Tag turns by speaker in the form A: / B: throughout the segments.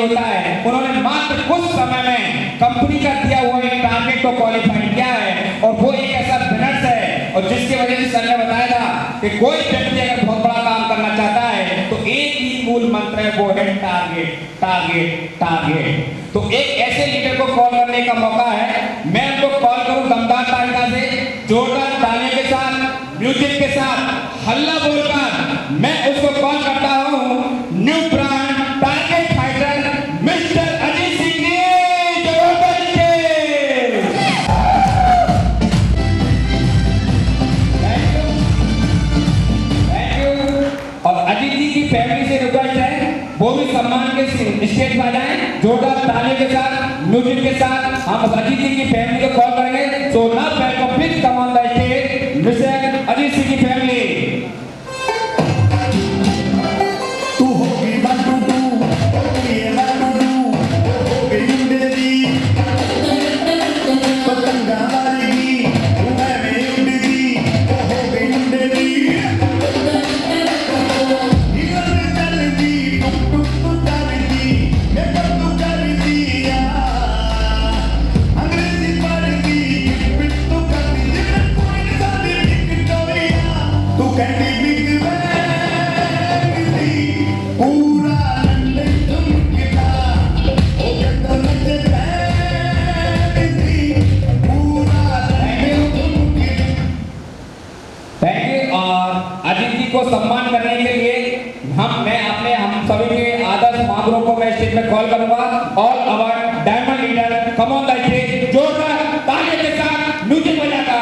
A: होता है, उन्होंने मात्र कुछ समय में कंपनी का दिया हुआ एक टारगेट को क्वालिफाई किया है और वो एक ऐसा विनर्स है और जिसकी वजह से सर ने बताया था कि कोई व्यक्ति अगर बहुत बड़ा काम करना चाहता है तो एक ही मूल मंत्र है, वो है टारगेट टारगेट टारगेट। तो एक ऐसे लीडर को कॉल करने का मौका है, मैं उनको कॉल करूं दमदार तालियों से, जोरदार तालियों के साथ, म्यूजिक के साथ, हल्ला बोलकर मैं उसको कॉल करता हूं, new brand target fighter mister Ajit Singh ji. और अजीत जी की फैमिली से रिक्वेस्ट है वो भी सम्मान के स्टेज पर आ जाएं, जोरदार तालियों के साथ, म्यूजिक के साथ। हम अजीत जी की फैमिली को कॉल करेंगे। So now welcome please come on the stage mister Ajit Singh की फैमिली। को सम्मान करने के लिए हम सभी के आदर्श महापुरुषों को मैं स्टेज में कॉल करूंगा। All our diamond leader come on the stage, जोरदार तालियों के साथ म्यूजिक बजाकर।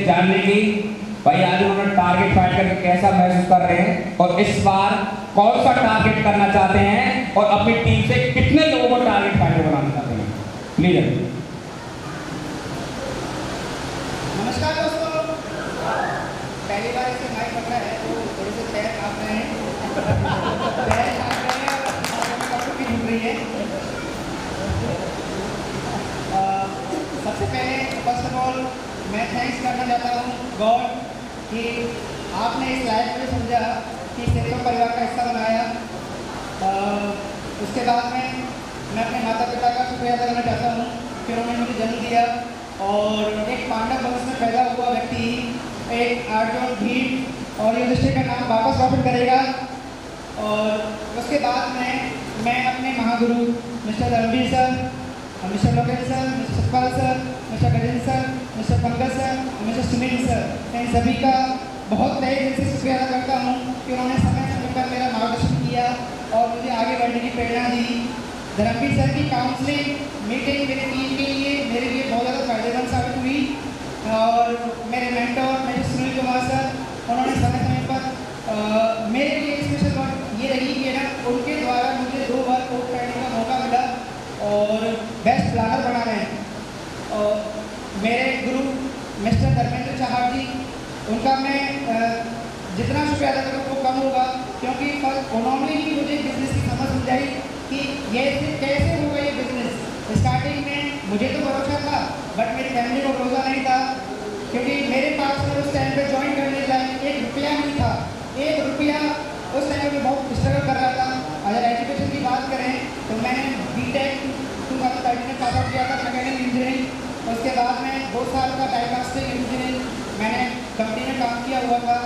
A: जानने की भाई आज उन्होंने टारगेट फाइट करके कैसा महसूस कर रहे हैं और इस बार कौन सा टारगेट करना चाहते हैं और अपनी टीम से कितने लोगों को टारगेट फाइटर बनाना चाहते हैं। प्लीज।
B: नमस्कार दोस्तों, पहली बार इसे माइक पकड़ा है तो थोड़े से पैर कांप रहे हैं, पैर कांप रहे हैं और कपड़ों की झूठ रही है। सबसे पहले फर्स्ट ऑफ ऑल मैं थैंक्स करना चाहता हूँ गॉड कि आपने इस लाइफ में समझा कि सिनेमा परिवार का हिस्सा बनाया। उसके बाद में मैं अपने माता पिता का शुक्रिया अदा करना चाहता हूँ कि उन्होंने मुझे जन्म दिया और एक पांडव वंश में पैदा हुआ व्यक्ति एक अर्जुन भीम और युधिष्ठिर का नाम वापस वापस करेगा। और उसके बाद में मैं अपने महागुरु mister Ranveer sir, mister Lokesh sir, mister Satpal sir, mister Gajendra sir, mister Pankaj sir, mister Sunil sir, इन सभी का बहुत तहे दिल से शुक्रिया अदा करता हूँ कि उन्होंने समय समय पर मेरा मार्गदर्शन किया और मुझे आगे बढ़ने की प्रेरणा दी। धर्मवीर सर की काउंसलिंग मीटिंग मेरी टीम के लिए मेरे लिए बहुत ज़्यादा फायदेमंद साबित हुई और मेरे मेंटर मेरे सुनील कुमार सर, उन्होंने समय समय पर मेरे लिए स्पेशल बात ये रही कि ना उनके द्वारा मुझे 2 बार कोर्ट करने का मौका मिला और बेस्ट प्लानर बना रहे हैं। और मेरे गुरु मिस्टर धर्मेंद्र चाहर जी, उनका मैं जितना शुक्रिया अदा करूँ वो कम होगा, क्योंकि उन्होंने ही मुझे बिजनेस की समझ समझाई कि ये कैसे होगा ये बिजनेस। स्टार्टिंग में मुझे तो भरोसा था बट मेरी फैमिली को भरोसा नहीं था, क्योंकि मेरे पास में उस टाइम पे ज्वाइन करने के लिए 1 रुपया नहीं था। 1 रुपया उस टाइम में बहुत स्ट्रगल कर रहा था। अगर एजुकेशन की बात करें तो मैंने बीटेक 2013 में पास आउट किया था मैकेनिकल इंजीनियरिंग। उसके बाद में 2 साल का डायग्नोस्टिक इंजीनियरिंग मैंने कंपनी में काम किया हुआ था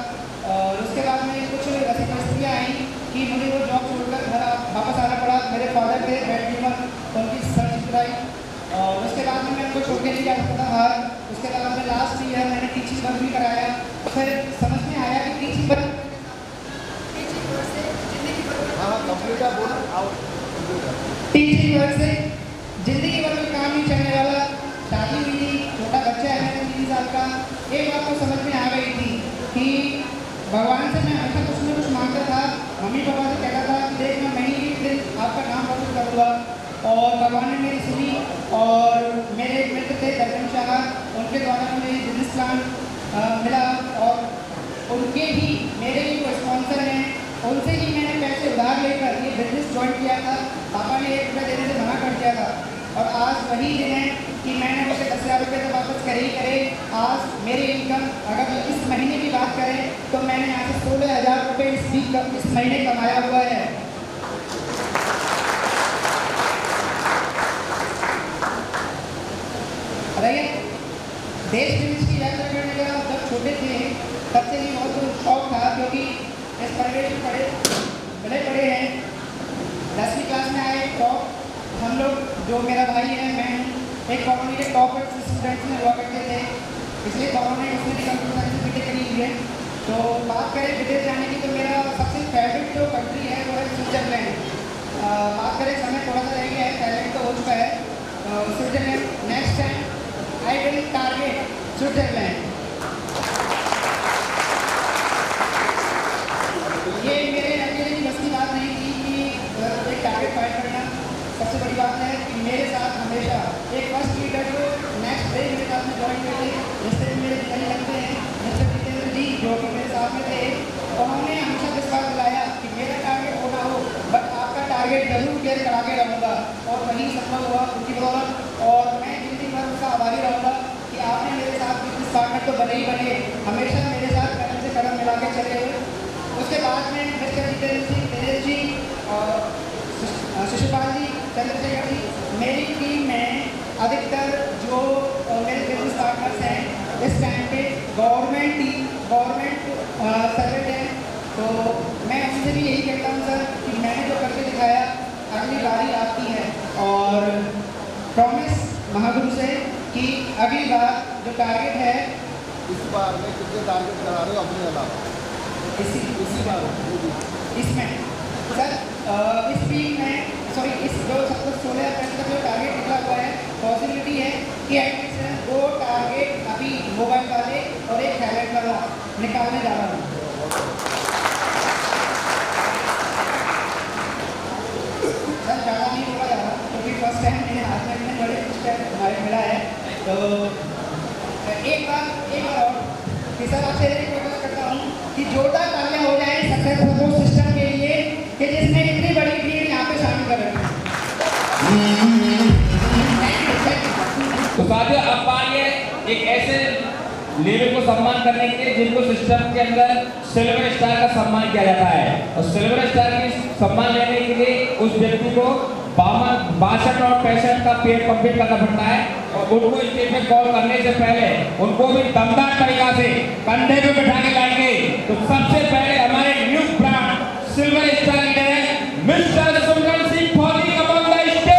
B: और उसके बाद में कुछ ऐसी परिस्थितियाँ आई कि मुझे वो जॉब छोड़कर घर वापस आना पड़ा। मेरे फादर थे ब्रेड वीवर, उनकी सर्च कराई और उसके बाद में मैं उनको छोड़ के नहीं जा सकता था बाहर। उसके बाद में लास्ट ईयर मैंने टीचिंग वर्क भी कराया। फिर समझ में आया कि टीचिंग वर्क से ज़िंदगी भर में काम नहीं चलने वाला। शादी हुई थी, छोटा बच्चा है मेरा 3 साल का। एक बात तो समझ में आ गई थी कि भगवान से मैं हमेशा कुछ न कुछ मांगता था। मम्मी पापा से कहता था कि देख मैं महीने के दिन आपका नाम रोशन करूँगा और भगवान ने मेरी सुनी। और मेरे एक मित्र थे दर्शन शाह, उनके द्वारा मुझे बिजनेस प्लान मिला और उनके ही मेरे ही को स्पॉन्सर हैं, उनसे ही मैंने पैसे उधार लेकर ये बिजनेस ज्वाइन किया था। पापा ने 1 रुपया देने से मना कर दिया था और आज वही दिन है कि मैंने उसे 10,000 रुपये तो वापस करे ही करे। आज मेरी इनकम अगर इस महीने की बात करें तो मैंने यहाँ से 16,000 रुपये इस महीने कमाया हुआ है। रही देश विदेश की यात्रा करने का जब छोटे थे तब से ही बहुत शौक था, क्योंकि इस परिवेश में बड़े हैं। 10वीं क्लास में आए टॉप हम लोग, जो मेरा भाई है मैं एक कॉलोनी के टॉप स्टूडेंट्स में हुआ करते थे, इसलिए कॉलोनी उसमें भी कंप्यूटर साइंस में बीटेक करी हुई है। तो बात करें विदेश जाने की तो मेरा सबसे फेवरेट जो कंट्री है वो है स्विट्जरलैंड। बात करें समय थोड़ा सा रह गया है, थाईलैंड तो हो चुका है। Switzerland next time I will target Switzerland. ये मेरे अकेले की बस की बात नहीं थी कि एक टारगेट फाइट करना। सबसे बड़ी बात है कि मेरे साथ हमेशा एक फर्स्ट लीडर जो नेक्स्ट डे मेरे साथ में ज्वाइन करते, जिससे मेरे दिखाई लगते हैं मिस्टर जितेंद्र जी, जो कि मेरे साथ में थे। उन्होंने हमेशा विश्वास दिलाया कि मेरा टारगेट होना हो बट आपका टारगेट जरूर क्लियर करा के रहूँगा, और वही संभव हुआ उनकी बदौलत। और मैं जिंदगी भर उनका आभारी रहूँगा कि आपने मेरे साथ बिजनेस पार्टनर तो बने ही बने, हमेशा मेरे साथ कदम से कदम मिला के चले हुए। उसके बाद में मिस्टर जितेंद्र सिंह दिनेश जी और शिशुपाल जी, चंद्रशेखर जी, मेरी टीम में अधिकतर जो मेरे बिजनेस पार्टनर्स हैं इस टाइम पे गवर्नमेंट सर्वेंट हैं। तो मैं उनसे भी यही कहता हूँ सर कि मैंने जो करके दिखाया अगली बारी आपकी है, और प्रॉमिस महागुरु से कि अगली बार जो टारगेट है
C: इस बार में कितने टारगेट करा रहे हो अपने अलावा
B: इसी बार इसमें सर इस वीक में इस जो 16 अप्रैल का जो टारगेट निकला हुआ है, पॉसिबिलिटी है कि एटलीस्ट 2 टारगेट अभी मोबाइल वाले और एक थाईलैंड वाला निकालने जा रहा हूँ। सर ज़्यादा नहीं बोला जा रहा क्योंकि फर्स्ट टाइम मेरे हाथ में इतने बड़े स्टेप हमारे मिला है। तो एक बार और कि सर आपसे रिक्वेस्ट करता हूँ कि जोरदार तालियां हो जाए सक्सेस सपोर्ट सिस्टम के लिए कि जिसने इतनी बड़ी भीड़ यहाँ पे शामिल कर रखी है।
A: तो साथियों अब बात ये एक ऐसे लेवल को सम्मान करने के लिए जिनको सिस्टम के अंदर सिल्वर स्टार का सम्मान किया जाता है, और सिल्वर स्टार की सम्मान लेने के लिए उस व्यक्ति को 62 और 65 का पीरियड कंप्लीट करना पड़ता है। और उनको स्टेज में कॉल करने से पहले उनको भी दमदार तरीका से कंधे पे बैठा के लाएंगे। तो सबसे पहले हमारे new brand silver star leader है मिस्टर सुमन सिंह फौजी का बंदा स्टेज।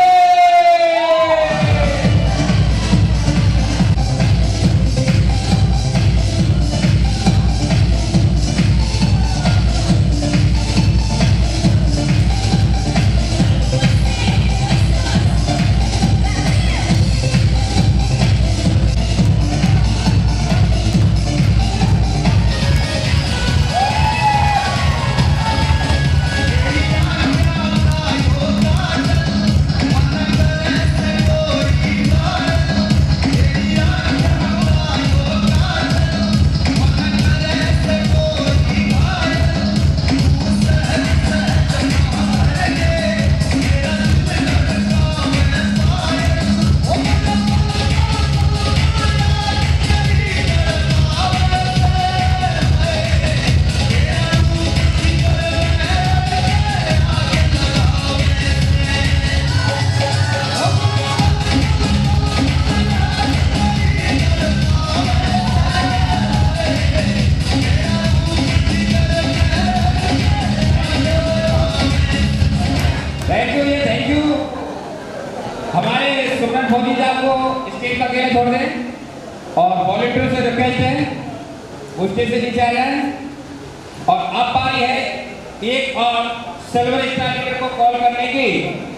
A: Thank you. हमारे सुमन फौजी साहब को स्टेज पर अकेले छोड़ दें और वॉलंटियर से रिक्वेस्ट है वो स्टेज से नीचे आ जाए। और अब बारी है एक और सिल्वर स्टार लीडर को कॉल करने की,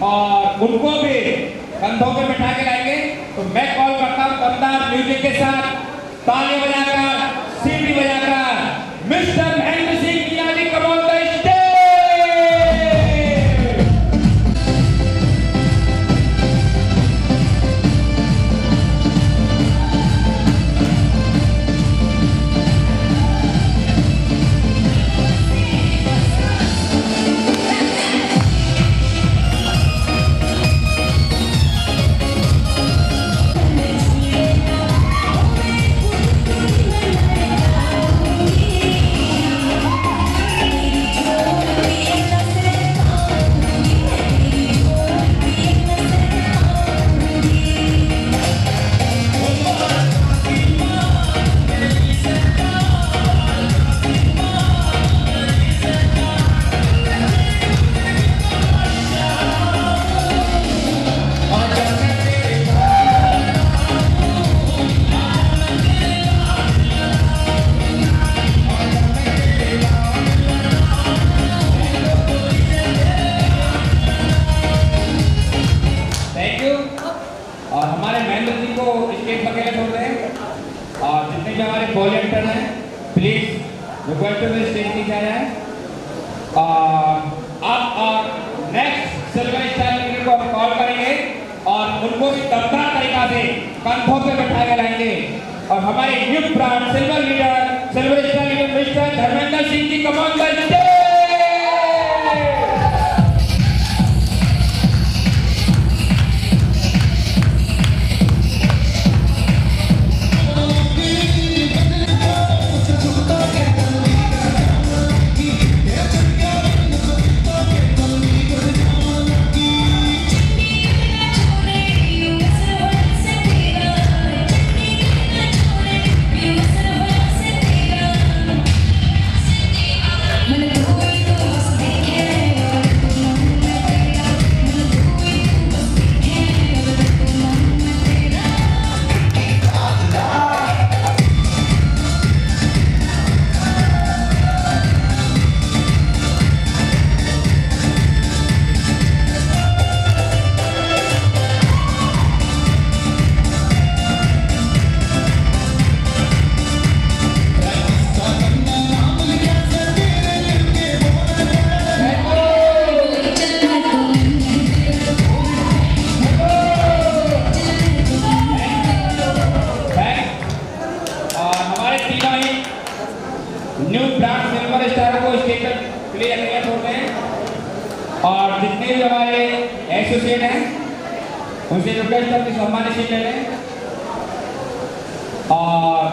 A: और उनको भी कंधों पे बिठा के लाएंगे। तो मैं कॉल करता हूँ दमदार म्यूजिक के साथ, ताली बजाकर, सीटी बजाकर mister Mahendra Singh Meena ji come on the stage. और हमारे महेंद्र जी को स्टेज पर अकेले छोड़ दें। और जितने भी हमारे वॉलंटियर हैं प्लीज रिक्वेस्ट टू स्टेज नीचे आ जाए। अब और नेक्स्ट सिल्वर स्टार लीडर को हम कॉल करेंगे और उनको भी दमदार तरीका से कंधों पे बैठा के लाएंगे। और हमारे new brand silver star leader mister Dharmendra Singh ji come on the stage. New brand silver star को स्टेज पर प्ले अकेले छोड़ दें। और जितने भी हमारे एसोसिएट हैं उनसे रिक्वेस्ट है कि सम्मानित सीट ले लें। और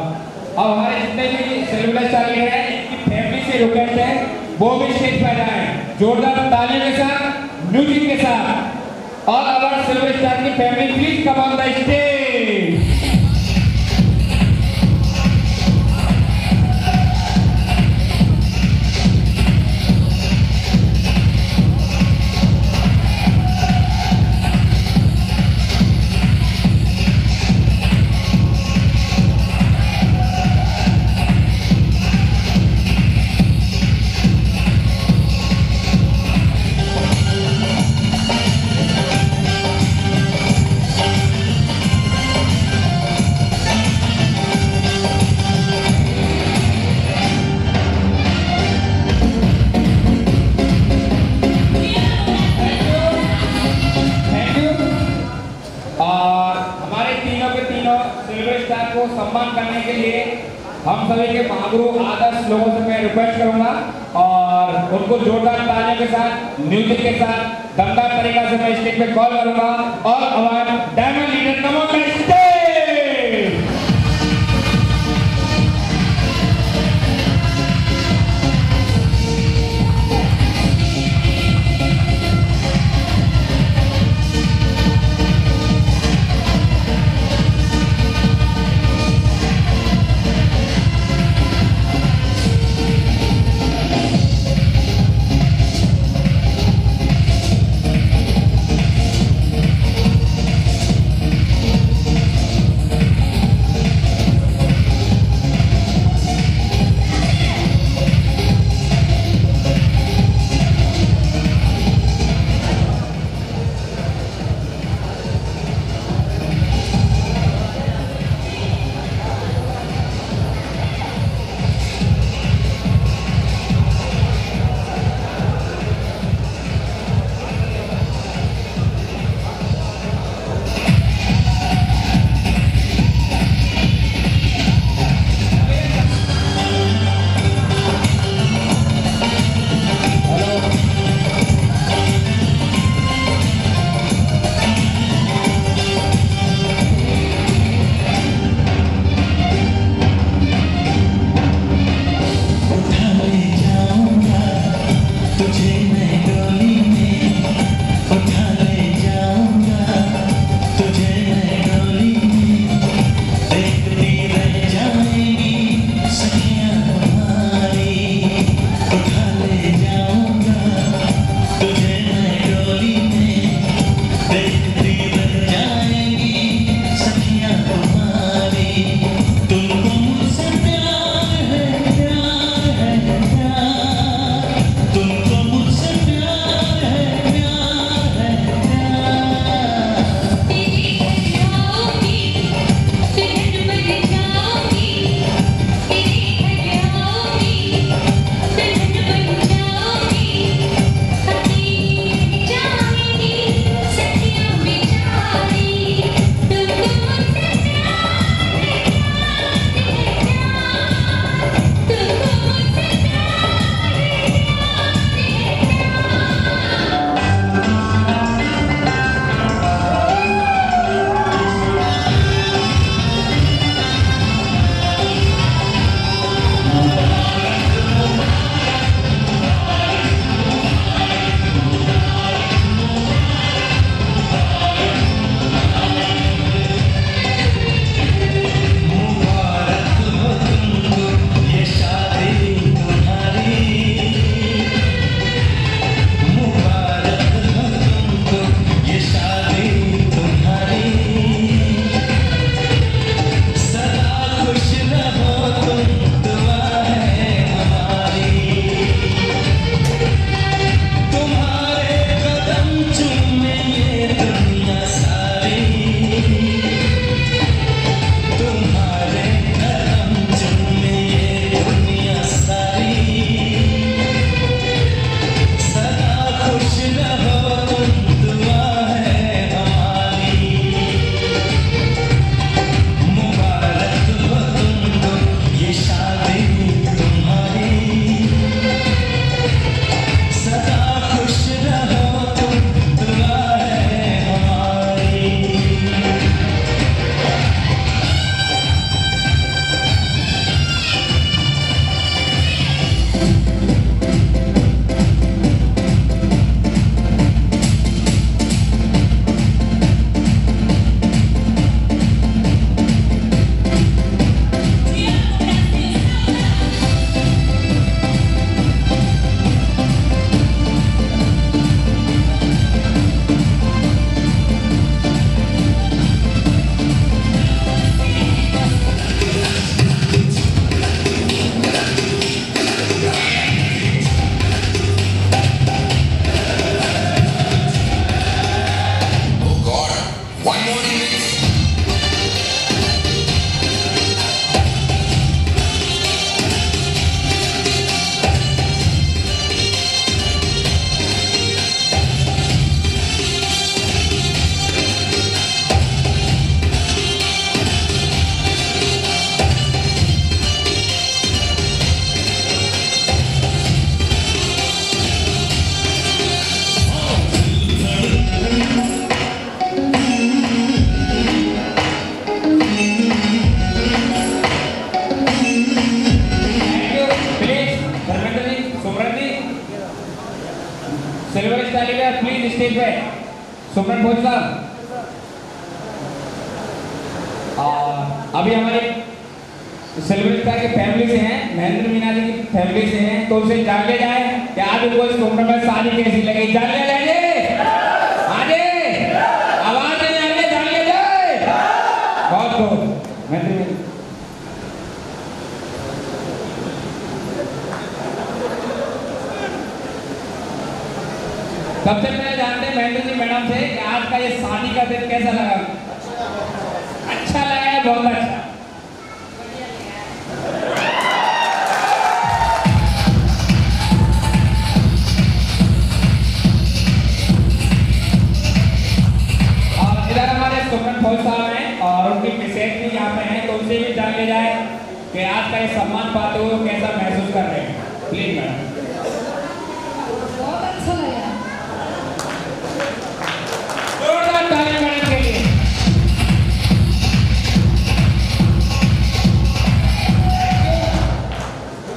A: अब हमारे जितने भी सेलिब्रिटी स्टार हैं इनकी फैमिली से रिक्वेस्ट है वो भी स्टेज पर जाएं जोरदार तालियों के साथ म्यूजिक के साथ और अवर सेलिब्रिटी स्टार की family please come on the stage. को सम्मान करने के लिए हम सभी के महागुरु आदर्श लोगों से मैं रिक्वेस्ट करूंगा और उनको जोरदार तालियों के साथ म्यूजिक के साथ दमदार तरीका से मैं स्टेज पे कॉल करूंगा और हमारे diamond leader come on the stage. Suman Bhoj साहब, अभी हमारे सिल्वर स्टार की फैमिली से हैं, महेंद्र मीना जी की फैमिली से हैं, तो उसे जान ले जाए कि आज उनको इस टूर्नामेंट में शादी कैसी लगी। जान ले जाए, आगे आवाज नहीं आने, जान ले जाए। बहुत बहुत महेंद्र मीना। सबसे पहले जानते हैं महेंद्र जी मैडम से कि आज का ये शादी का दिन कैसा लगा। अच्छा लगा है, बहुत अच्छा। और इधर हमारे सुमन भोज साहब हैं और उनकी मिसेज भी यहाँ पे हैं, तो उनसे भी जान ले जाए कि आज का ये सम्मान पाते हुए वो कैसा महसूस कर रहे हैं। Please madam.
D: बहुत अच्छा लगा।
A: जोरदार ताली मैडम के लिए।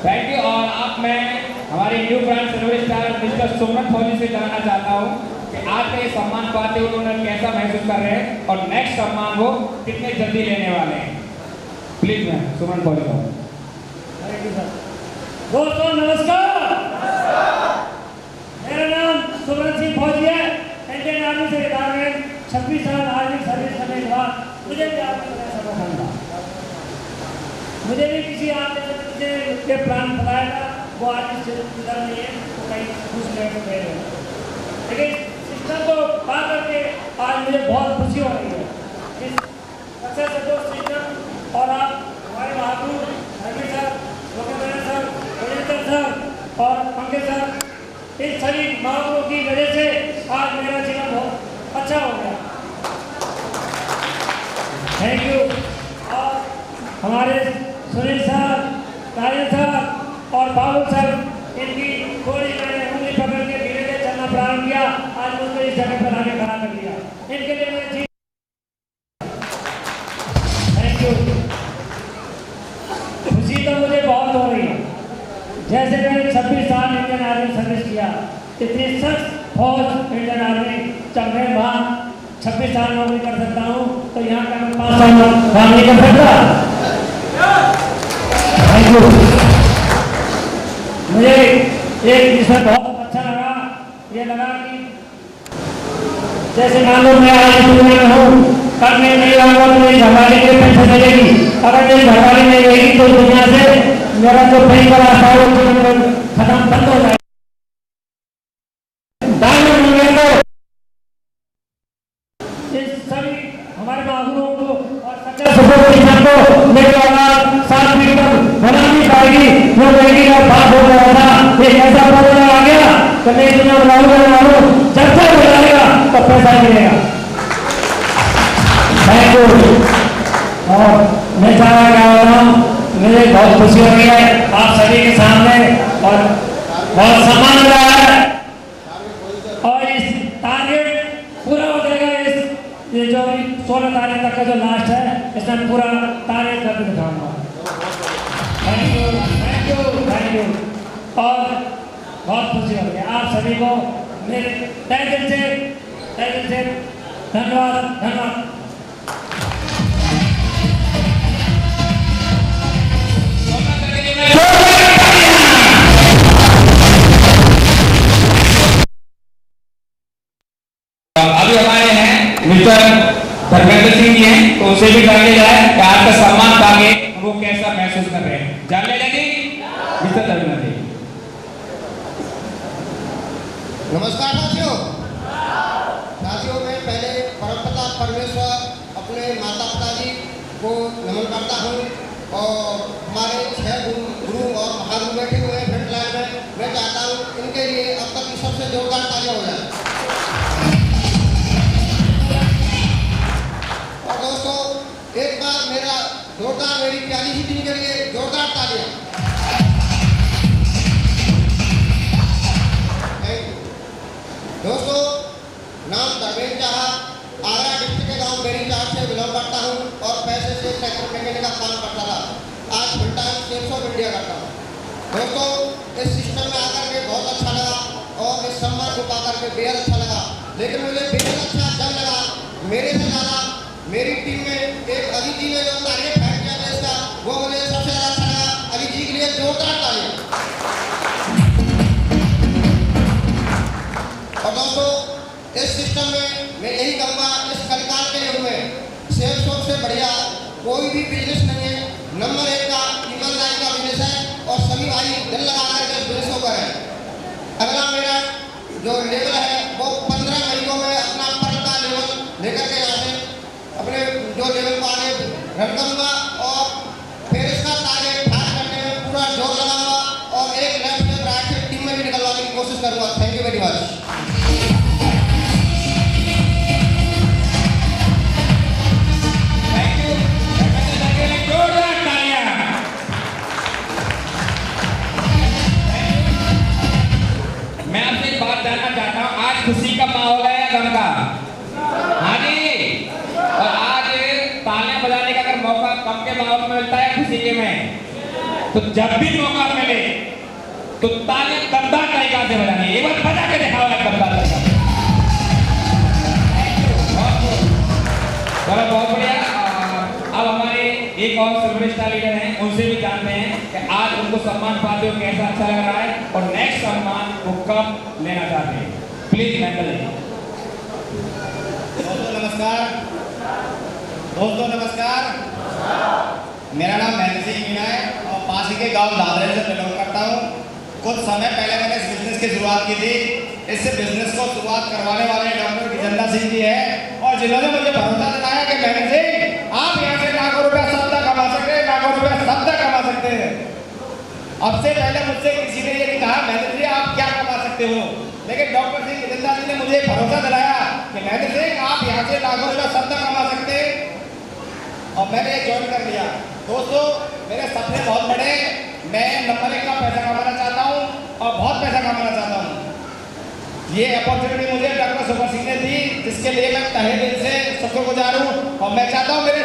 A: Thank you. और अब मैं हमारे new brand silver star mister Suman Fauji से जानना चाहता हूँ कि आज का ये सम्मान पाते हुए उन्होंने कैसा महसूस कर रहे हैं और नेक्स्ट सम्मान वो कितने जल्दी लेने वाले हैं। प्लीज मैम, सुमन फौजी साहब।
E: दोस्तों नमस्कार, मेरा नाम सुमन सिंह फौजी है। इंडियन आर्मी से रिटायरमेंट 26 साल आर्मी सर्विस करने के बाद मुझे भी आपने बताया सब पसंद था। मुझे भी किसी आपने के प्लान बताया था, वो आर्मी से इधर नहीं है, तो कहीं दूसरे को गए हैं। लेकिन सिस्टम को पा करके आज मुझे बहुत खुशी हो रही है। इस सक्सेस सपोर्ट सिस्टम और आप हमारे महापुरुष Harvir sir, Lokendra sir, Rajendra sir और पंकज सर, इन सभी महापुरुषों की वजह से आज मेरा जीवन बहुत अच्छा हो गया। Thank you. और हमारे सुनील सर, राजेंद्र सर और बाबू सर, इनकी थोड़ी मैंने उंगली पकड़ के धीरे धीरे चलना प्रारंभ किया, आज मुझको इस जगह पर आके खड़ा कर दिया। इनके लिए मैं जी थैंक यू। खुशी तो मुझे बहुत हो रही है। जैसे मैंने 26 साल इंडियन आर्मी सर्विस किया, इतनी सख्त फौज इंडियन आर्मी, जब मैं वहाँ 26 साल नौकरी कर सकता हूँ तो यहाँ का मैं 5 साल काम नहीं कर सकता। Thank you. मुझे एक इसमें बहुत अच्छा लगा, ये लगा कि जैसे मान लो मैं आज दुनिया में हूँ, कल मैं नहीं रहूँगा तो मेरी घरवाली के पेंशन मिलेगी। अगर मेरी घरवाली नहीं रहेगी तो दुनिया से मेरा जो कहीं का रास्ता है वो खत्म बंद हो जाएगा। सभी हमारे महापुरुषों को और सक्सेस सपोर्ट सिस्टम को मेरे औलाद 7 पीढ़ी तक बना नहीं पाएगी। जो बेटी का बाप हो रहा था, एक ऐसा प्रोग्राम आ गया कि मैं दुनिया बनाऊंगा, जब तक बनाएगा तो पैसा मिलेगा। Thank you. और मैं चाह रहा हूँ, मुझे बहुत खुशी हो रही है आप सभी के सामने और बहुत सम्मान मिल रहा है। और इस टारगेट पूरा हो जाएगा। ये जो 16 तारीख तक का जो लास्ट है, इसमें पूरा टारगेट करके दिखाऊंगा। Thank you, thank you, thank you. और बहुत खुशी हो रही है आप सभी को मेरे तहे दिल से धन्यवाद, धन्यवाद।
A: अभी हमारे हैं मिस्टर धर्मेंद्र सिंह जी हैं, तो उसे भी जान ले जाए कि आपका सम्मान पाके वो कैसा महसूस कर रहे हैं। जान ले जाए मिस्टर धर्मेंद्र जी।
C: नमस्कार साथियों। साथियों, मैं पहले परमपिता परमेश्वर अपने माता पिता जी को नमन करता हूँ और हमारे 6 गुरु और महागुरु बैठे हुए हैं फ्रंट लाइन में। मैं चाहता हूँ इनके लिए अब तक की सबसे जोरदार तालियां हो जाए। और दोस्तों, एक बार मेरी प्यारी सी टीम के लिए जोरदार तालियां। Thank you. दोस्तों, नाम धर्मेंद्र झा, आगरा डिस्ट्रिक्ट के गांव बेरीचार से बिलोंग करता हूं और पैसे से ट्रैक्टर मैकेनिक का काम करता था। आज full time sales of India करता हूं। दोस्तों, इस सिस्टम में आकर के बहुत अच्छा लगा और इस सम्मान को पाकर के बेहद अच्छा लगा। लेकिन मुझे बेहद अच्छा जब लगा। मेरे से ज़्यादा मेरी टीम में एक अजीत जी ने जो टारगेट फाइट किया था इसका, वो मुझे सबसे ज़्यादा अच्छा लगा। अजीत जी के लिए जोरदार तालियां। और दोस्तों, इस सिस्टम में मैं यही कहूँगा, इस कलिकाल के युग में सेल्स फोर्स से बढ़िया कोई भी बिजनेस नहीं है। नंबर 1 का ईमानदारी का बिजनेस है और सभी भाई दिल लगाकर इस बिजनेस को करें। अगला मेरा जो लेवल है वो 15 महीनों में अपना पर का लेवल लेकर के यहाँ से अपने जो लेवल को आगे रन करूँगा और फिर इसका टारगेट पार करने में पूरा जोर लगाऊंगा और एक लेफ्ट से राइट से टीम में भी निकलवाने की कोशिश करूँगा। Thank you very much.
A: मैं आपसे एक बात जानना चाहता हूँ, आज खुशी का माहौल है या गम का? हाँ जी। और आज तालियां बजाने का अगर मौका गम के माहौल में मिलता है खुशी के में, तो जब भी मौका मिले तो तालियां दमदार तरीका से बजानी। एक बार बजा के दिखाओ दमदार तरीका। चलो बहुत बढ़िया। अब हमारे एक और सिल्वर स्टार लीडर हैं, उनसे भी जानते हैं कि आज उनको सम्मान पाते हुए कैसा अच्छा लग रहा है और नेक्स्ट सम्मान वो कब लेना चाहते हैं। Please mental.
F: दोस्तों नमस्कार। दोस्तों नमस्कार। मेरा नाम महेंद्र सिंह मीणा है और पास ही के गांव दादरे से बिलोंग करता हूँ। कुछ समय पहले मैंने इस बिजनेस की शुरुआत की थी। इस बिजनेस को शुरुआत करवाने वाले डॉक्टर गिजंदा सिंह जी हैं और जिन्होंने मुझे भरोसा दिलाया कि महेंद्र सिंह आप यहाँ से लाखों रुपया शब्द कमा सकते हैं, लाखों रुपया शब्द कमा सकते हैं। अब से पहले मुझसे किसी ने ये नहीं कहा महेंद्र जी आप क्या कमा सकते हो, लेकिन डॉक्टर सिंह गिजंदा जी ने मुझे भरोसा दिलाया कि महेंद्र सिंह आप यहाँ से लाखों रुपया शब्द कमा सकते हैं और मैंने ज्वाइन कर लिया। दोस्तों मेरे सपने बहुत बड़े। मैं नंबर 1 का पैसा कमाना चाहता हूँ और बहुत पैसा कमाना चाहता हूँ। ये अपॉर्चुनिटी मुझे डॉक्टर सुपर सिंह ने दी, जिसके लिए मैं तहे दिल से शुक्रगुजार हूँ और मैं चाहता हूँ मेरे